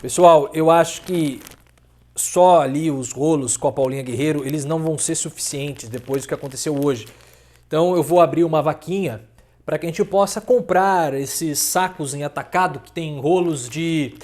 Pessoal, eu acho que só ali os rolos com a Paulinha Guerreiro, eles não vão ser suficientes depois do que aconteceu hoje. Então eu vou abrir uma vaquinha para que a gente possa comprar esses sacos em atacado que tem rolos de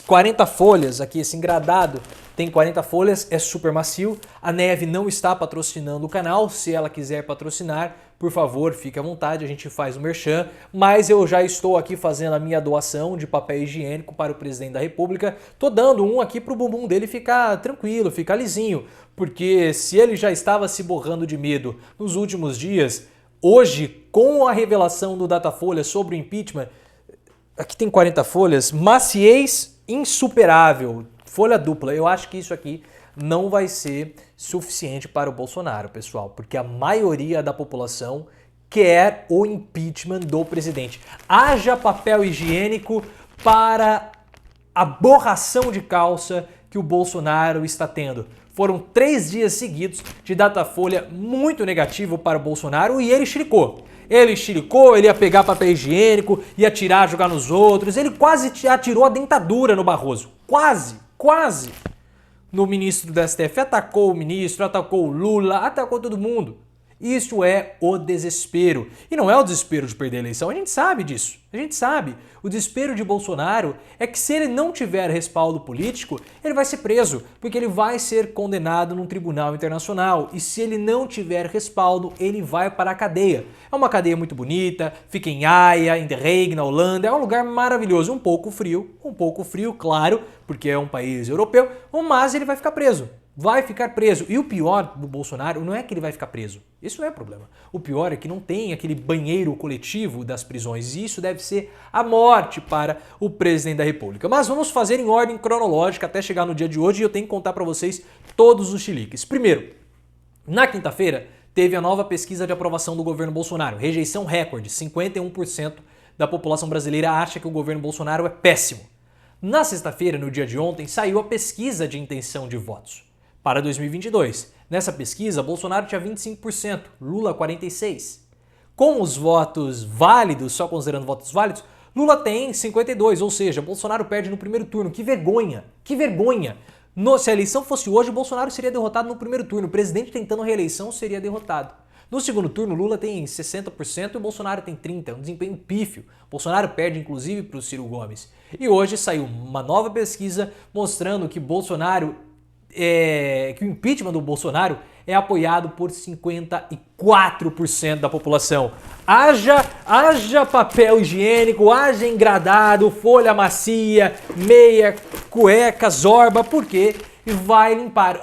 40 folhas aqui, esse engradado tem 40 folhas, é super macio. A Neve não está patrocinando o canal, se ela quiser patrocinar, por favor, fique à vontade, a gente faz o merchan, mas eu já estou aqui fazendo a minha doação de papel higiênico para o presidente da República. Tô dando um aqui pro bumbum dele ficar tranquilo, ficar lisinho, porque se ele já estava se borrando de medo nos últimos dias, hoje, com a revelação do Datafolha sobre o impeachment, aqui tem 40 folhas, maciez insuperável, folha dupla. Eu acho que isso aqui não vai ser suficiente para o Bolsonaro, pessoal, porque a maioria da população quer o impeachment do presidente. Haja papel higiênico para a borração de calça que o Bolsonaro está tendo. Foram 3 dias seguidos de Datafolha muito negativo para o Bolsonaro e ele xiricou. Ele ia pegar papel higiênico, ia tirar, jogar nos outros. Ele quase atirou a dentadura no Barroso. Quase. No ministro do STF. Atacou o ministro, atacou o Lula, atacou todo mundo. Isso é o desespero. E não é o desespero de perder a eleição, a gente sabe disso. A gente sabe. O desespero de Bolsonaro é que se ele não tiver respaldo político, ele vai ser preso, porque ele vai ser condenado num tribunal internacional. E se ele não tiver respaldo, ele vai para a cadeia. É uma cadeia muito bonita, fica em Haia, em The Hague, na Holanda. É um lugar maravilhoso, um pouco frio, claro, porque é um país europeu, mas ele vai ficar preso. Vai ficar preso. E o pior do Bolsonaro não é que ele vai ficar preso. Isso não é problema. O pior é que não tem aquele banheiro coletivo das prisões. E isso deve ser a morte para o presidente da República. Mas vamos fazer em ordem cronológica até chegar no dia de hoje e eu tenho que contar para vocês todos os chiliques. Primeiro, na quinta-feira teve a nova pesquisa de aprovação do governo Bolsonaro. Rejeição recorde. 51% da população brasileira acha que o governo Bolsonaro é péssimo. Na sexta-feira, no dia de ontem, saiu a pesquisa de intenção de votos para 2022. Nessa pesquisa, Bolsonaro tinha 25%, Lula 46%. Com os votos válidos, só considerando votos válidos, Lula tem 52%, ou seja, Bolsonaro perde no primeiro turno. Que vergonha! Que vergonha! Se a eleição fosse hoje, Bolsonaro seria derrotado no primeiro turno. O presidente tentando reeleição seria derrotado. No segundo turno, Lula tem 60% e o Bolsonaro tem 30%, é um desempenho pífio. Bolsonaro perde inclusive para o Ciro Gomes. E hoje saiu uma nova pesquisa mostrando que que o impeachment do Bolsonaro é apoiado por 54% da população. Haja papel higiênico, haja engradado, folha macia, meia, cueca, zorba, porque vai limpar,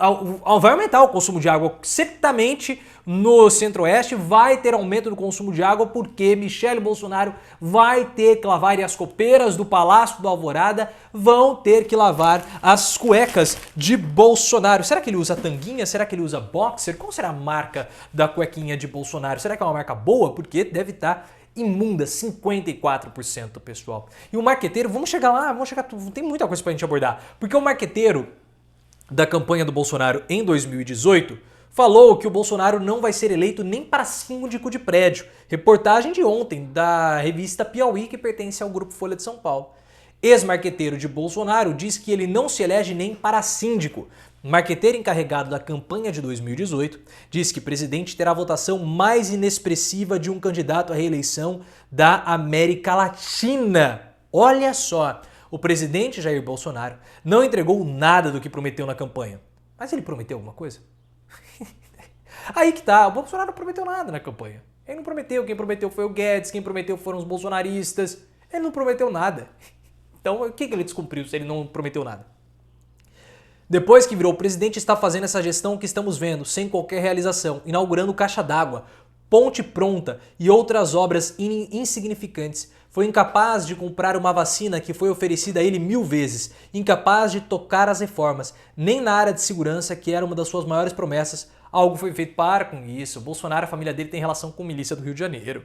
vai aumentar o consumo de água. Certamente no Centro-Oeste vai ter aumento do consumo de água porque Michele Bolsonaro vai ter que lavar e as copeiras do Palácio do Alvorada vão ter que lavar as cuecas de Bolsonaro. Será que ele usa tanguinha? Será que ele usa boxer? Qual será a marca da cuequinha de Bolsonaro? Será que é uma marca boa? Porque deve estar imunda, 54%, pessoal. E o marqueteiro, vamos chegar lá, tem muita coisa pra gente abordar. Porque o marqueteiro da campanha do Bolsonaro em 2018 falou que o Bolsonaro não vai ser eleito nem para síndico de prédio. Reportagem de ontem da revista Piauí, que pertence ao Grupo Folha de São Paulo. Ex-marqueteiro de Bolsonaro diz que ele não se elege nem para síndico. Marqueteiro encarregado da campanha de 2018 diz que o presidente terá a votação mais inexpressiva de um candidato à reeleição da América Latina. Olha só, o presidente Jair Bolsonaro não entregou nada do que prometeu na campanha. Mas ele prometeu alguma coisa? Aí que tá, o Bolsonaro não prometeu nada na campanha. Ele não prometeu, quem prometeu foi o Guedes, quem prometeu foram os bolsonaristas. Ele não prometeu nada. Então, o que ele descumpriu se ele não prometeu nada? Depois que virou presidente, está fazendo essa gestão que estamos vendo, sem qualquer realização, inaugurando caixa d'água, ponte pronta e outras obras insignificantes. Foi incapaz de comprar uma vacina que foi oferecida a ele 1000 vezes, incapaz de tocar as reformas, nem na área de segurança, que era uma das suas maiores promessas, algo foi feito para com isso. Bolsonaro, a família dele tem relação com a milícia do Rio de Janeiro.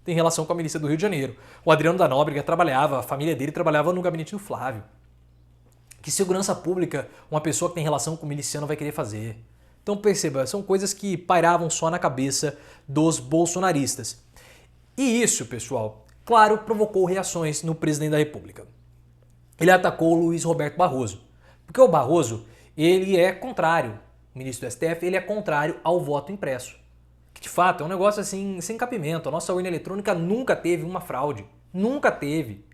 Tem relação com a milícia do Rio de Janeiro. O Adriano da Nóbrega trabalhava, a família dele trabalhava no gabinete do Flávio. Que segurança pública uma pessoa que tem relação com o miliciano vai querer fazer? Então perceba, são coisas que pairavam só na cabeça dos bolsonaristas. E isso, pessoal, claro, provocou reações no presidente da República. ele atacou o Luiz Roberto Barroso. Porque o Barroso, ele é contrário, o ministro do STF, ele é contrário ao voto impresso. Que de fato é um negócio assim, sem cabimento. A nossa urna eletrônica nunca teve uma fraude. Nunca teve.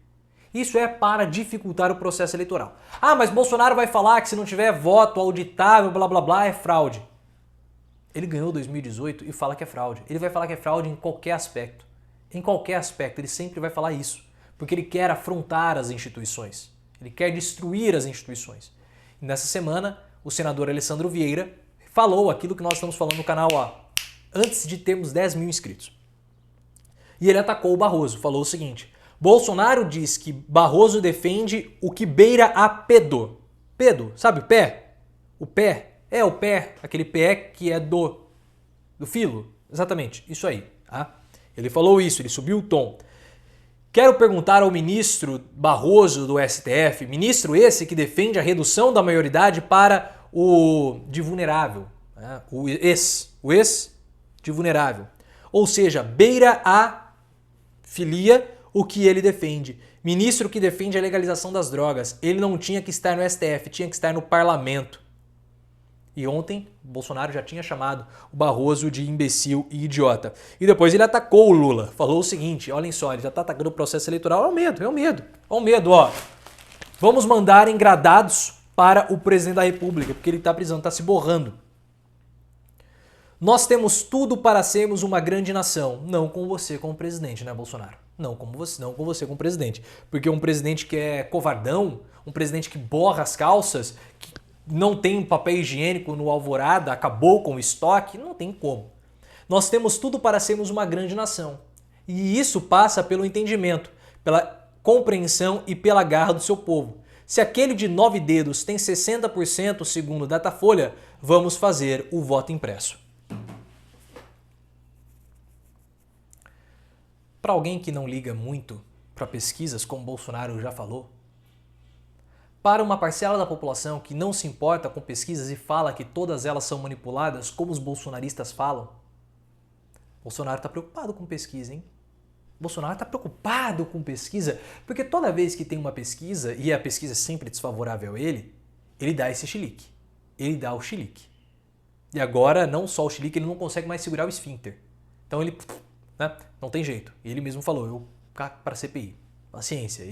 Isso é para dificultar o processo eleitoral. Ah, mas Bolsonaro vai falar que se não tiver voto auditável, blá blá blá, é fraude. Ele ganhou 2018 e fala que é fraude. Ele vai falar que é fraude em qualquer aspecto. Em qualquer aspecto, ele sempre vai falar isso. Porque ele quer afrontar as instituições. Ele quer destruir as instituições. E nessa semana, o senador Alessandro Vieira falou aquilo que nós estamos falando no canal antes de termos 10 mil inscritos. E ele atacou o Barroso, falou o seguinte: Bolsonaro diz que Barroso defende o que beira a pedo. Pedo, sabe o pé? O pé. É o pé, aquele pé que é do filo. Exatamente, isso aí. Tá? Ele falou isso, ele subiu o tom. Quero perguntar ao ministro Barroso do STF, ministro esse que defende a redução da maioridade para o de vulnerável, né? o ex de vulnerável. Ou seja, beira a filia o que ele defende. Ministro que defende a legalização das drogas, ele não tinha que estar no STF, tinha que estar no parlamento. E ontem, Bolsonaro já tinha chamado o Barroso de imbecil e idiota. E depois ele atacou o Lula. Falou o seguinte, olhem só, ele já está atacando o processo eleitoral. É o medo, é o medo. É o medo, ó. Vamos mandar engradados para o presidente da República, porque ele está precisando, está se borrando. Nós temos tudo para sermos uma grande nação. Não com você como presidente, né, Bolsonaro? Não com você como presidente. Porque um presidente que é covardão, um presidente que borra as calças, que não tem papel higiênico no Alvorada, acabou com o estoque, não tem como. Nós temos tudo para sermos uma grande nação. E isso passa pelo entendimento, pela compreensão e pela garra do seu povo. Se aquele de 9 dedos tem 60% segundo Datafolha, vamos fazer o voto impresso. Para alguém que não liga muito para pesquisas, como Bolsonaro já falou, para uma parcela da população que não se importa com pesquisas e fala que todas elas são manipuladas, como os bolsonaristas falam, Bolsonaro está preocupado com pesquisa, hein? Bolsonaro está preocupado com pesquisa, porque toda vez que tem uma pesquisa, e a pesquisa é sempre desfavorável a ele dá esse chilique. Ele dá o chilique. E agora, não só o chilique, ele não consegue mais segurar o esfíncter. Então ele, né, não tem jeito. Ele mesmo falou, eu para a CPI. Paciência,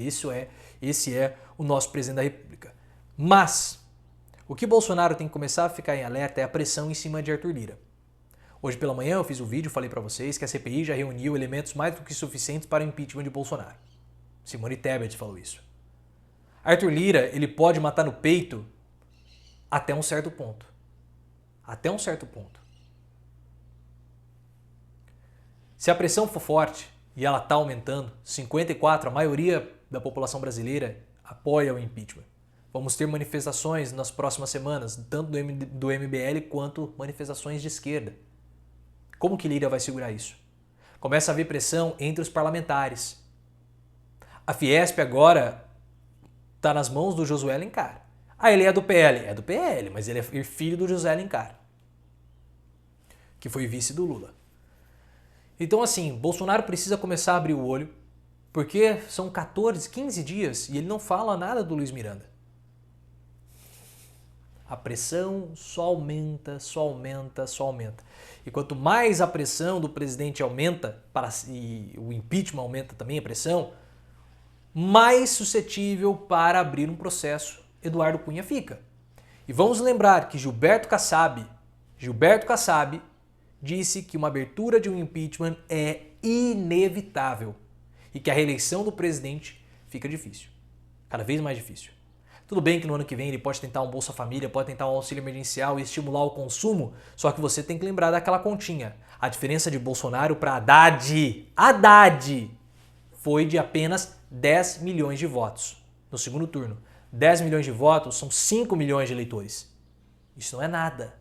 esse é o nosso presidente da República. Mas, o que Bolsonaro tem que começar a ficar em alerta é a pressão em cima de Arthur Lira. Hoje pela manhã eu fiz um vídeo, falei para vocês que a CPI já reuniu elementos mais do que suficientes para o impeachment de Bolsonaro. Simone Tebet falou isso. Arthur Lira, ele pode matar no peito até um certo ponto. Até um certo ponto. Se a pressão for forte, e ela está aumentando, 54%, a maioria da população brasileira apoia o impeachment. Vamos ter manifestações nas próximas semanas, tanto do MBL quanto manifestações de esquerda. Como que Lira vai segurar isso? Começa a haver pressão entre os parlamentares. A Fiesp agora está nas mãos do Josué Alencar. Ah, ele é do PL. É do PL, mas ele é filho do José Alencar, que foi vice do Lula. Então assim, Bolsonaro precisa começar a abrir o olho, porque são 14, 15 dias e ele não fala nada do Luiz Miranda. A pressão só aumenta, só aumenta, só aumenta. E quanto mais a pressão do presidente aumenta, e o impeachment aumenta também a pressão, mais suscetível para abrir um processo Eduardo Cunha fica. E vamos lembrar que Gilberto Kassab disse que uma abertura de um impeachment é inevitável e que a reeleição do presidente fica difícil, cada vez mais difícil. Tudo bem que no ano que vem ele pode tentar um Bolsa Família, pode tentar um auxílio emergencial e estimular o consumo, só que você tem que lembrar daquela continha. A diferença de Bolsonaro para Haddad foi de apenas 10 milhões de votos no segundo turno. 10 milhões de votos são 5 milhões de eleitores. Isso não é nada.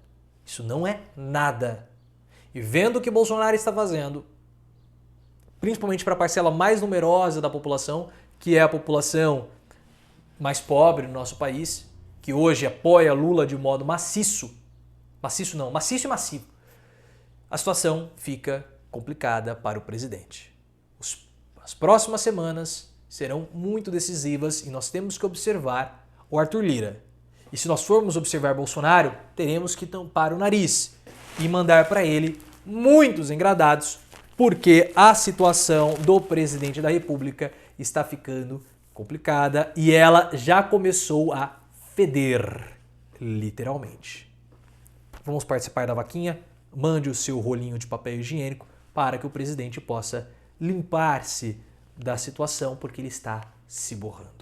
Isso não é nada. E vendo o que Bolsonaro está fazendo, principalmente para a parcela mais numerosa da população, que é a população mais pobre no nosso país, que hoje apoia Lula de modo maciço e massivo, a situação fica complicada para o presidente. As próximas semanas serão muito decisivas e nós temos que observar o Arthur Lira. E se nós formos observar Bolsonaro, teremos que tampar o nariz e mandar para ele muitos engradados, porque a situação do presidente da República está ficando complicada e ela já começou a feder, literalmente. Vamos participar da vaquinha? Mande o seu rolinho de papel higiênico para que o presidente possa limpar-se da situação, porque ele está se borrando.